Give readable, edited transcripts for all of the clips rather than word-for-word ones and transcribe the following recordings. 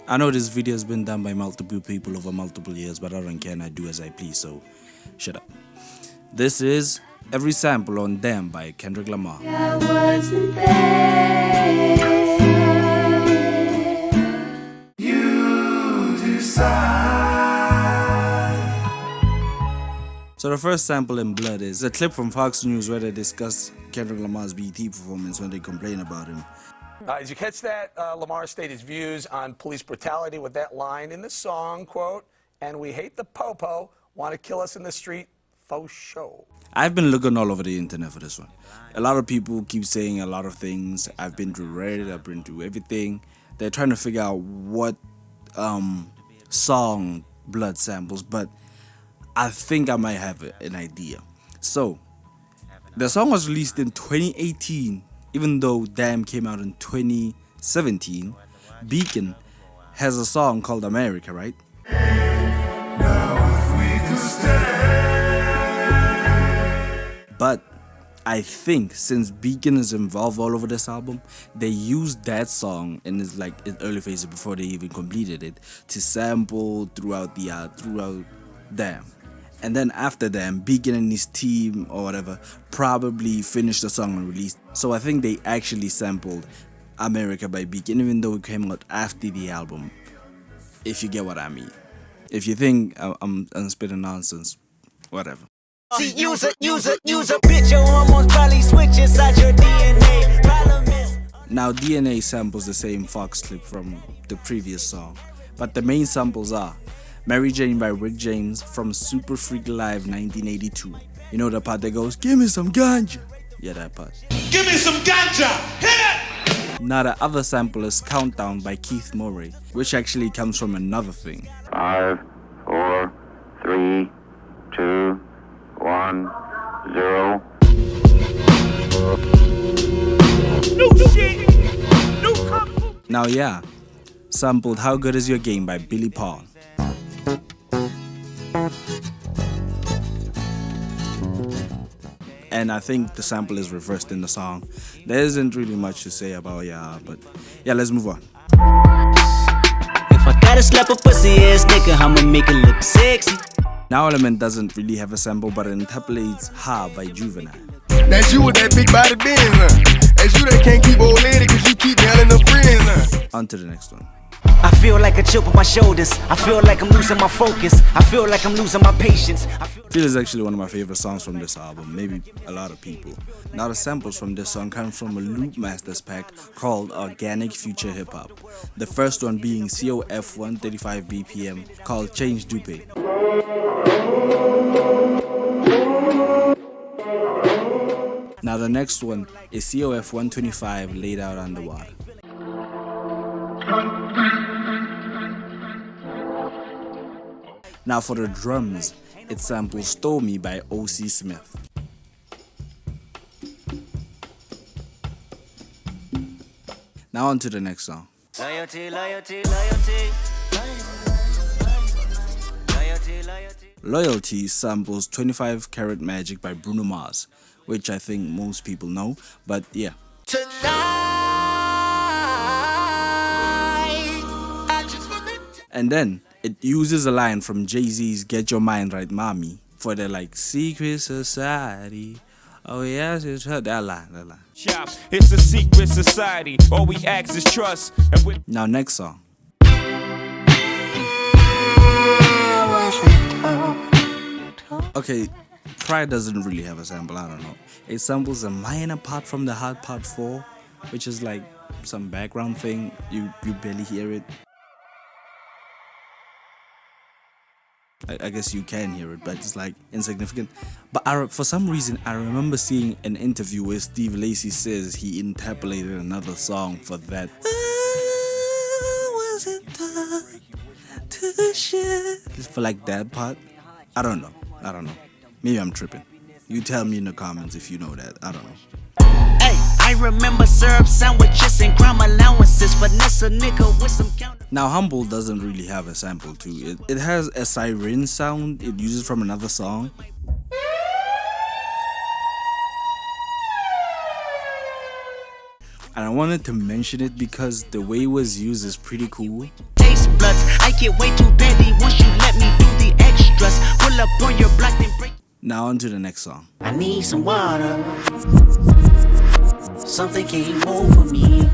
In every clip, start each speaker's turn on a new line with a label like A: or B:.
A: I know this video has been done by multiple people over multiple years, but I don't care and I do as I please, so shut up. This is Every Sample on Damn by Kendrick Lamar.
B: I wasn't there. You decide.
A: So the first sample in Blood is a clip from Fox News where they discuss Kendrick Lamar's BET performance when they complain about him.
C: Did you catch that? Lamar stated his views on police brutality with that line in the song, quote, "And we hate the po-po, want to kill us in the street, faux show."
A: I've been looking all over the internet for this one. A lot of people keep saying a lot of things. I've been through Reddit, I've been through everything. They're trying to figure out what song Blood samples, but I think I might have an idea. So, the song was released in 2018. Even though Damn came out in 2017, Beacon has a song called America, right? But I think since Beacon is involved all over this album, they used that song in its early phases before they even completed it to sample throughout Damn. And then after them, Beacon and his team or whatever probably finished the song and released. So I think they actually sampled America by Beacon, even though it came out after the album. If you get what I mean. If you think I'm spitting nonsense, whatever.
D: See, use a bitch, your hormones probably switch inside your DNA. Problem is.
A: Now DNA samples the same Fox clip from the previous song, but the main samples are Mary Jane by Rick James from Super Freak Live 1982. You know the part that goes, "Give me some ganja." Yeah, that part.
E: Give me some ganja! Hit it!
A: Now the other sample is Countdown by Keith Murray, which actually comes from another thing.
F: 5, 4, 3, 2, 1, 0.
E: New shit! New kung fu!
A: Now yeah, sampled How Good Is Your Game by Billy Paul. And I think the sample is reversed in the song. There isn't really much to say about Yah, but yeah, let's move on.
D: If I gotta slap a pussy ass nigga, I'ma make it look sexy.
A: Now Element doesn't really have a sample, but it interpolates Ha by Juvenile.
G: That's you with that big body Benz, That's you that can't keep old lady cause you keep nailing her friends,
A: On to the next one.
D: I feel like a chip on my shoulders. I feel like I'm losing my focus. I feel like I'm losing my patience.
A: Feel is actually one of my favorite songs from this album, maybe a lot of people. Now the samples from this song come from a Loop Masters pack called Organic Future Hip Hop. The first one being COF 135 BPM called Change Dupe. Now the next one is COF 125 Laid Out Underwater. Now for the drums, it samples Stole Me by O.C. Smith. Now on to the next song.
D: Loyalty, loyalty, loyalty. Loyalty, loyalty.
A: Loyalty samples 25 Karat Magic by Bruno Mars, which I think most people know, but yeah. And then it uses a line from Jay-Z's Get Your Mind Right Mommy for the secret society. Oh yes, it's her. That line.
E: It's a secret society. All we ask is trust.
A: Now next song. Okay, Pride doesn't really have a sample, I don't know. It samples a minor part from the Hard Part 4, which is like some background thing. You barely hear it. I guess you can hear it, but it's insignificant. But for some reason, I remember seeing an interview where Steve Lacy says he interpolated another song for that. For that part. I don't know. Maybe I'm tripping. You tell me in the comments if you know that. I don't know.
D: Hey, I remember syrup sandwiches and crime allowances. Finesse a nigga with some count.
A: Now Humble doesn't really have a sample too. It has a siren sound it uses from another song. And I wanted to mention it because the way it was used is pretty cool.
D: Taste sluts. I get way too deadly once you let me do the extras. Pull up on your block, then break.
A: Now on to the next song.
D: I need some water. Something came over me.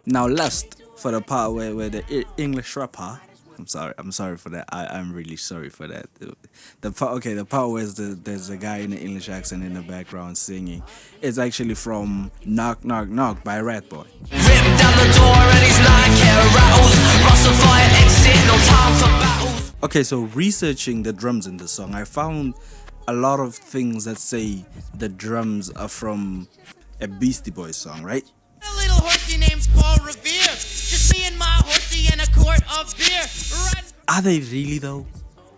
A: Now Lust, for the part where the English rapper, I'm sorry for that. I'm really sorry for that. The part where there's a guy in the English accent in the background singing. It's actually from Knock Knock Knock by Rat Boy.
H: Rip down the door and he's like hair rattles. Rustle fire exit, no time for battles.
A: Okay, so researching the drums in the song, I found a lot of things that say the drums are from a Beastie Boys song, right?
I: A little horsey named Paul Revere. Just me and my horsey and a quart of beer.
A: Are they really though?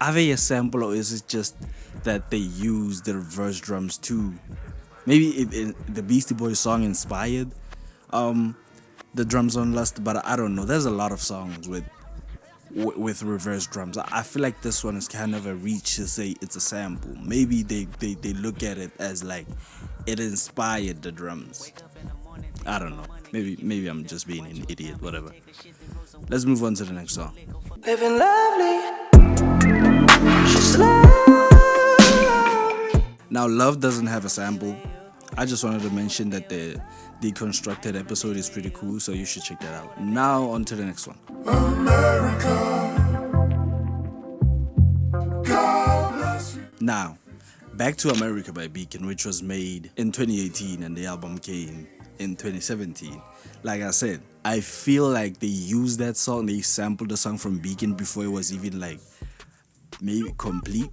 A: Are they a sample, or is it just that they use the reverse drums too? Maybe the Beastie Boys song inspired the drums on Lust, but I don't know. There's a lot of songs with reverse drums. I feel like this one is kind of a reach to say it's a sample. Maybe they look at it as like it inspired the drums. I don't know. Maybe I'm just being an idiot, whatever. Let's move on to the next song.
B: Living lovely. She's lovely.
A: Now, Love doesn't have a sample. I just wanted to mention that the deconstructed episode is pretty cool, so you should check that out. Now, on to the next one. Now, back to America by Beacon, which was made in 2018 and the album came in 2017. Like I said, I feel like they used that song, they sampled the song from Beacon before it was even like maybe complete,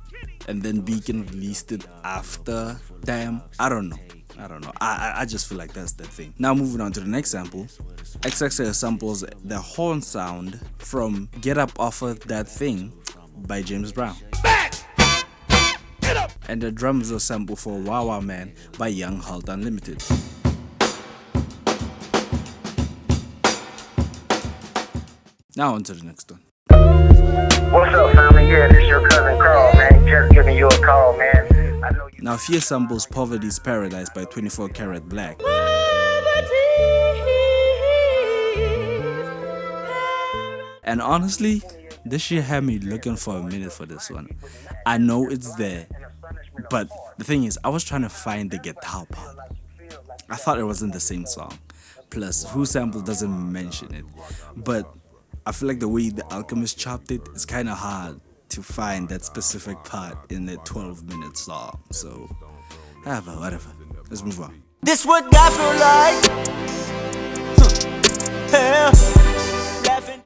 A: and then Beacon released it after. Damn, I don't know. I just feel like that's the thing. Now moving on to the next sample. XXL samples the horn sound from Get Up Off of That Thing by James Brown. And the drums are sampled for Wow Wow Man by Young Halt Unlimited. Now on to the next one.
J: What's up, family? Yeah, this your cousin Carl, man. Just giving you a call, man. I know you.
A: Now Fear samples Poverty's Paradise by 24 Karat Black. And honestly, this shit had me looking for a minute for this one. I know it's there, but the thing is, I was trying to find the guitar part. I thought it was in the same song. Plus, Who Sample doesn't mention it. But I feel like the way the Alchemist chopped it, it's kind of hard to find that specific part in a 12-minute song. So, but whatever. Let's move on.
D: This what God feel like.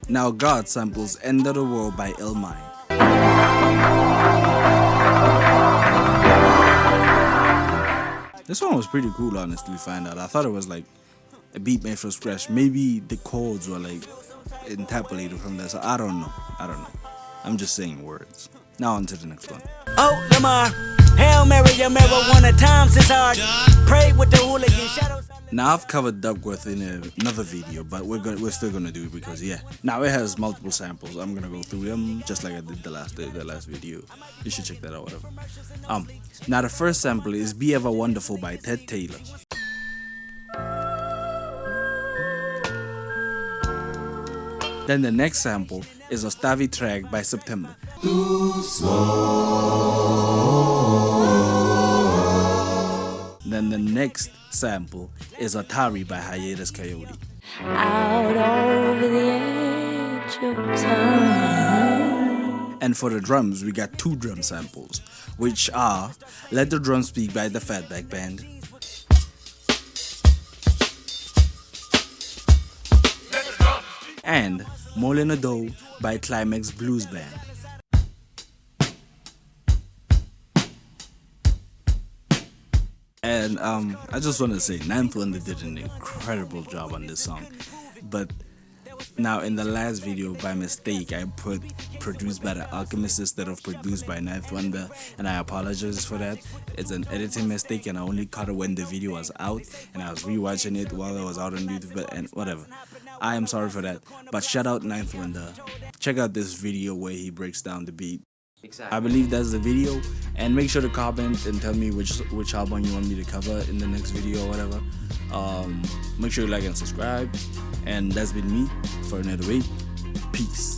A: Now God samples End of the World by Illmind. This one was pretty cool, honestly, to find out. I thought it was like a beat made from scratch. Maybe the chords were like interpolated from that. So I don't know. I'm just saying words. Now on to the next one.
D: Oh, Lamar. Hail Mary, your marijuana times is hard. Pray with the hooligan shadows.
A: Now I've covered Duckworth in another video, but we're still gonna do it because yeah. Now it has multiple samples. I'm gonna go through them just like I did the last video. You should check that out, whatever. Now the first sample is Be Ever Wonderful by Ted Taylor. Then the next sample is Ostavi Track by September. Then the next sample is Atari by Hiatus Coyote.
B: Out over the edge of time.
A: And for the drums, we got two drum samples, which are Let the Drum Speak by the Fatback Band and Molin' a Dough by Climax Blues Band. And I just want to say, Ninth Wonder did an incredible job on this song. But now in the last video, by mistake, I put produced by the Alchemist instead of produced by Ninth Wonder, and I apologize for that. It's an editing mistake, and I only caught it when the video was out, and I was rewatching it while I was out on YouTube, and whatever. I am sorry for that. But shout out Ninth Wonder. Check out this video where he breaks down the beat. Exactly. I believe that's the video, and make sure to comment and tell me which album you want me to cover in the next video or whatever. Make sure you like and subscribe, and that's been me for another week. Peace.